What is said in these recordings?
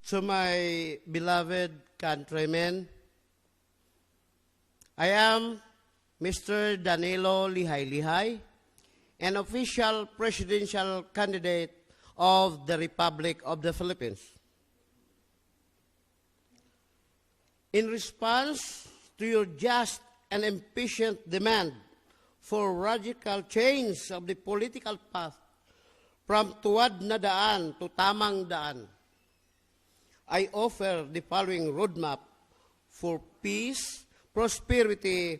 To my beloved countrymen, I am Mr. Danilo Lihaylihay, an official presidential candidate of the Republic of the Philippines. In response to your just and impatient demand for radical change of the political path from tuwad na daan to tamang daan, I offer the following roadmap for peace, prosperity,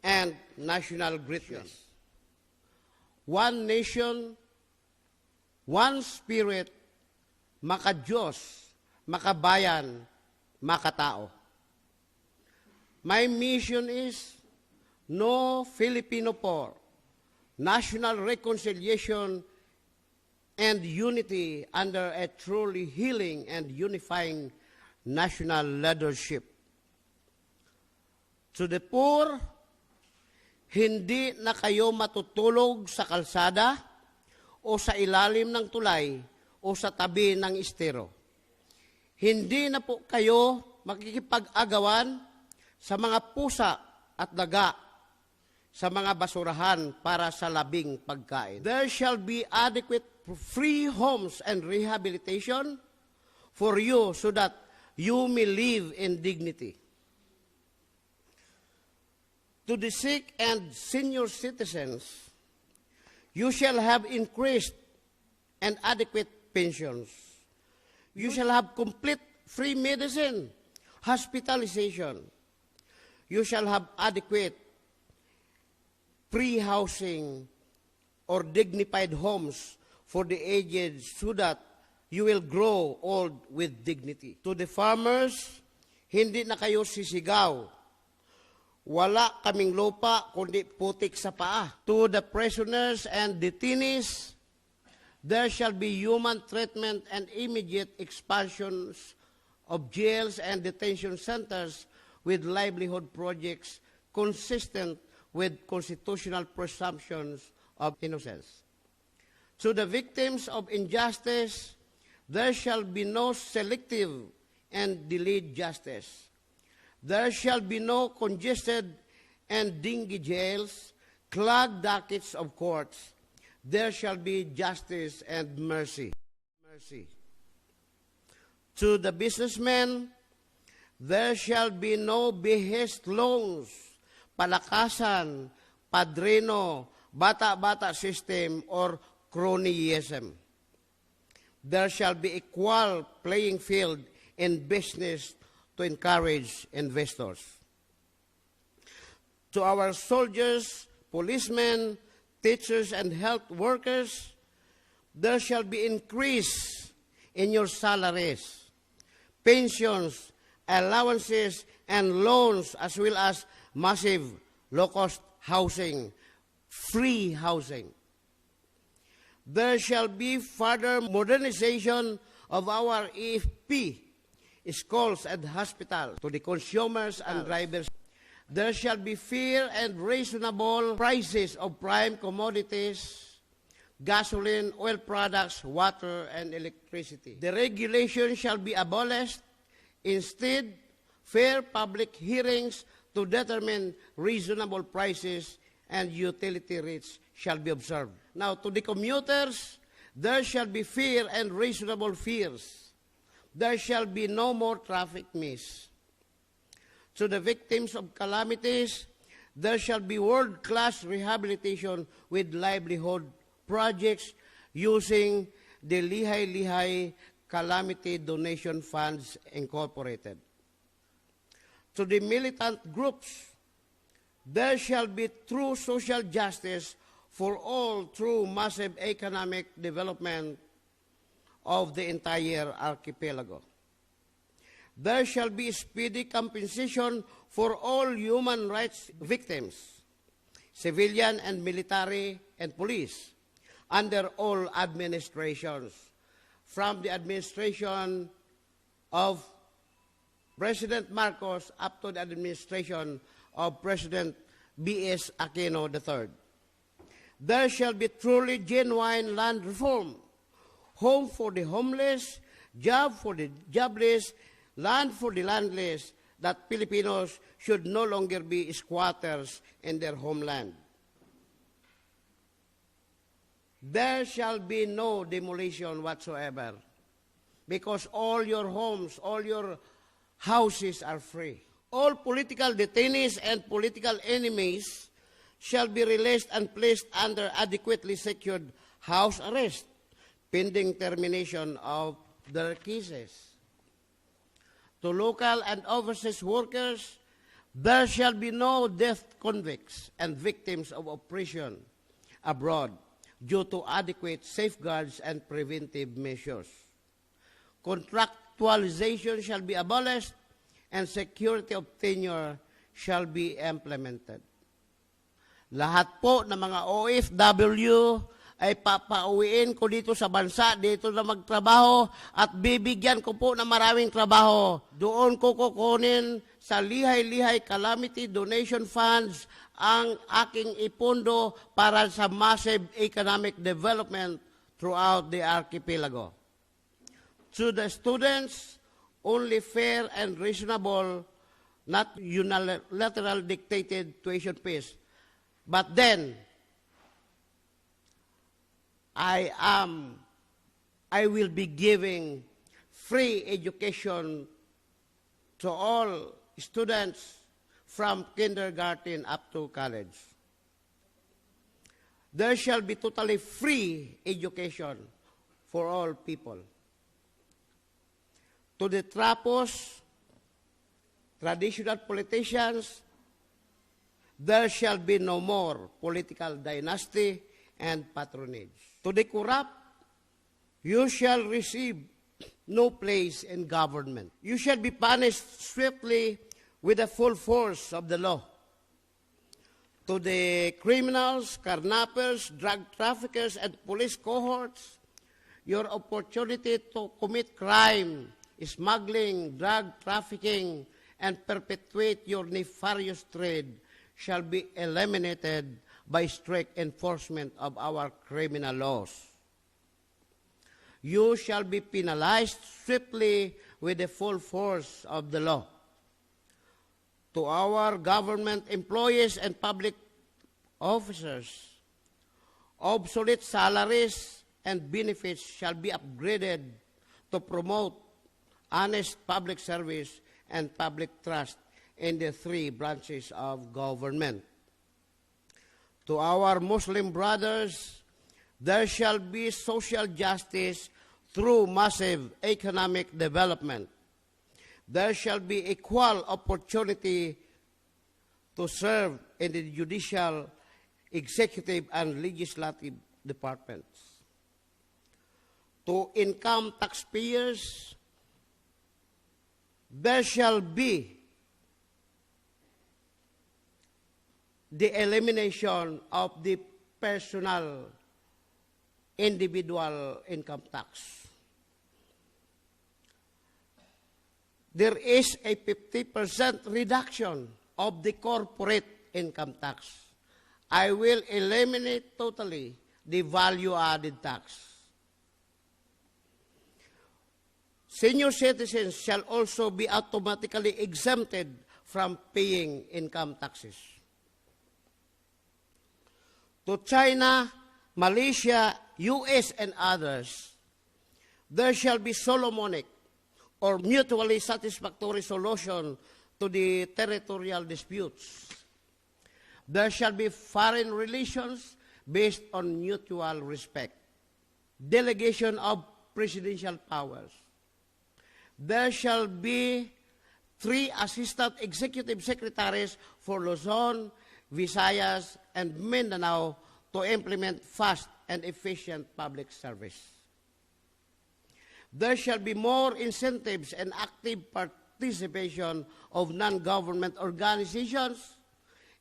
and national greatness. One nation, one spirit, maka-Diyos, makabayan, makatao. My mission is no Filipino poor, national reconciliation and unity under a truly healing and unifying national leadership. To the poor, hindi na kayo matutulog sa kalsada o sa ilalim ng tulay o sa tabi ng estero. Hindi na po kayo makikipag-agawan sa mga pusa at daga sa mga basurahan para sa labing pagkain. There shall be adequate free homes and rehabilitation for you so that you may live in dignity. To the sick and senior citizens, you shall have increased and adequate pensions. You shall have complete free medicine, hospitalization. You shall have adequate free housing or dignified homes for the aged so that you will grow old with dignity. To the farmers, hindi na kayo sisigaw. Wala kaming lupa kundi putik sa paa. To the prisoners and detainees, there shall be human treatment and immediate expansions of jails and detention centers with livelihood projects consistent with constitutional presumptions of innocence. To the victims of injustice, there shall be no selective and delayed justice. There shall be no congested and dingy jails, clogged dockets of courts. There shall be justice and mercy. To the businessmen, there shall be no behest loans, palakasan, padrino, bata-bata system, or cronyism. There shall be equal playing field in business to encourage investors. To our soldiers, policemen, teachers, and health workers, there shall be increase in your salaries, pensions, allowances, and loans, as well as massive low-cost housing, free housing. There shall be further modernization of our EFP, schools and hospitals. To the consumers and drivers, there shall be fair and reasonable prices of prime commodities, gasoline, oil products, water, and electricity. The regulation shall be abolished. Instead, fair public hearings to determine reasonable prices and utility rates shall be observed. Now, to the commuters, there shall be fair and reasonable fares. There shall be no more traffic miss. To the victims of calamities, there shall be world-class rehabilitation with livelihood projects using the Lihaylihay Calamity Donation Funds Incorporated. To the militant groups, there shall be true social justice for all through massive economic development of the entire archipelago. There shall be speedy compensation for all human rights victims, civilian and military and police, under all administrations, from the administration of President Marcos up to the administration of President B.S. Aquino III. There shall be truly genuine land reform, home for the homeless, job for the jobless, land for the landless, that Filipinos should no longer be squatters in their homeland. There shall be no demolition whatsoever, because all your homes, all your houses are free. All political detainees and political enemies shall be released and placed under adequately secured house arrest, pending termination of their cases. To local and overseas workers, there shall be no death convicts and victims of oppression abroad due to adequate safeguards and preventive measures. Contractualization shall be abolished and security of tenure shall be implemented. Lahat po ng mga OFW ay papauwiin ko dito sa bansa, dito na magtrabaho at bibigyan ko po ng maraming trabaho. Doon ko kukunin sa Lihaylihay Calamity Donation Funds ang aking ipondo para sa massive economic development throughout the archipelago. To the students, only fair and reasonable, not unilateral dictated tuition fees. But then, I will be giving free education to all students from kindergarten up to college. There shall be totally free education for all people. To the trapos, traditional politicians, there shall be no more political dynasty and patronage. To the corrupt, you shall receive no place in government. You shall be punished swiftly with the full force of the law. To the criminals, carnappers, drug traffickers, and police cohorts, your opportunity to commit crime, smuggling, drug trafficking, and perpetuate your nefarious trade shall be eliminated by strict enforcement of our criminal laws. You shall be penalized swiftly with the full force of the law. To our government employees and public officers, obsolete salaries and benefits shall be upgraded to promote honest public service and public trust in the three branches of government. To our Muslim brothers, there shall be social justice through massive economic development. There shall be equal opportunity to serve in the judicial, executive, and legislative departments. To income taxpayers, there shall be the elimination of the personal individual income tax. There is a 50% reduction of the corporate income tax. I will eliminate totally the value-added tax. Senior citizens shall also be automatically exempted from paying income taxes. To China, Malaysia, US, and others, there shall be Solomonic or mutually satisfactory solution to the territorial disputes. There shall be foreign relations based on mutual respect. Delegation of presidential powers. There shall be 3 assistant executive secretaries for Luzon, Visayas, and Mindanao to implement fast and efficient public service. There shall be more incentives and active participation of non-government organizations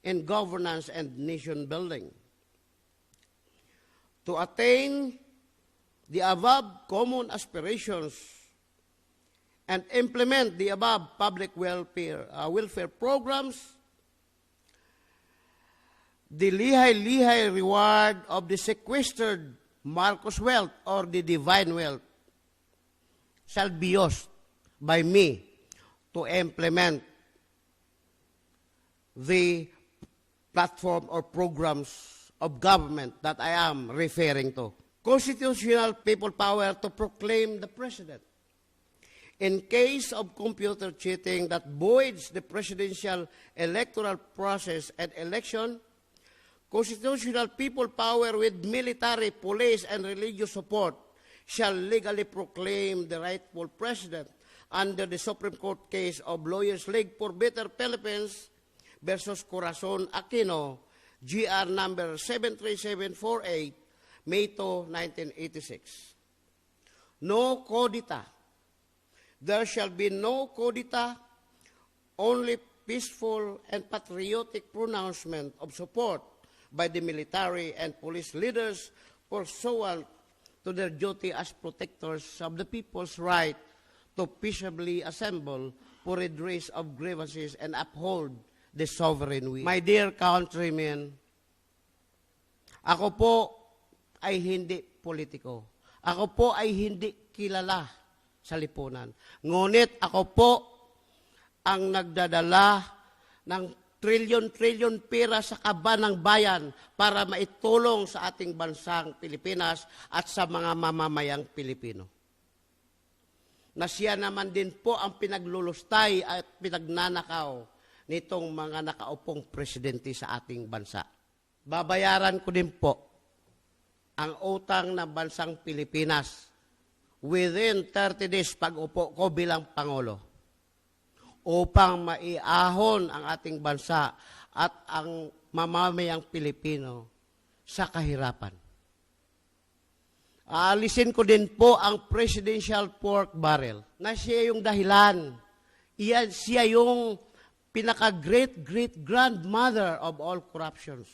in governance and nation building. To attain the above common aspirations and implement the above public welfare programs, the Lihaylihay reward of the sequestered Marcos wealth or the divine wealth shall be used by me to implement the platform or programs of government that I am referring to. Constitutional people power to proclaim the president. In case of computer cheating that voids the presidential electoral process and election, constitutional people power with military, police, and religious support shall legally proclaim the rightful president under the Supreme Court case of Lawyers League for Better Philippines versus Corazon Aquino, GR number 73748, May 2, 1986. No codita. There shall be no codita, only peaceful and patriotic pronouncement of support by the military and police leaders pursuant to their duty as protectors of the people's right to peaceably assemble for redress of grievances and uphold the sovereign will. My dear countrymen, ako po ay hindi politiko. Ako po ay hindi kilala sa lipunan. Ngunit ako po ang nagdadala ng trilyon-trilyon pera sa kaba ng bayan para maitulong sa ating bansang Pilipinas at sa mga mamamayang Pilipino. Na siya naman din po ang pinaglulustay at pinagnanakaw nitong mga nakaupong presidente sa ating bansa. Babayaran ko din po ang utang ng bansang Pilipinas within 30 days pag-upo ko bilang Pangulo upang maiahon ang ating bansa at ang mamamayang Pilipino sa kahirapan. Aalisin ko din po ang presidential pork barrel na siya yung dahilan. Siya yung pinaka-great-great-grandmother of all corruptions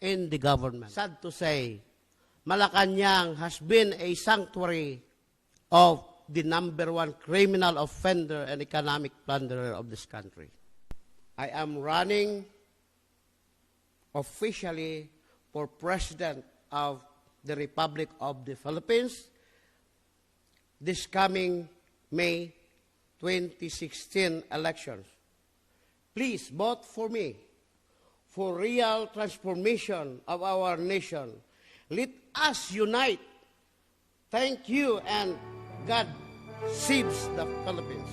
in the government. Sad to say, Malacanang has been a sanctuary of the number one criminal offender and economic plunderer of this country. I am running officially for President of the Republic of the Philippines this coming May 2016 elections. Please vote for me for real transformation of our nation. Let us unite. Thank you, and God saves the Philippines.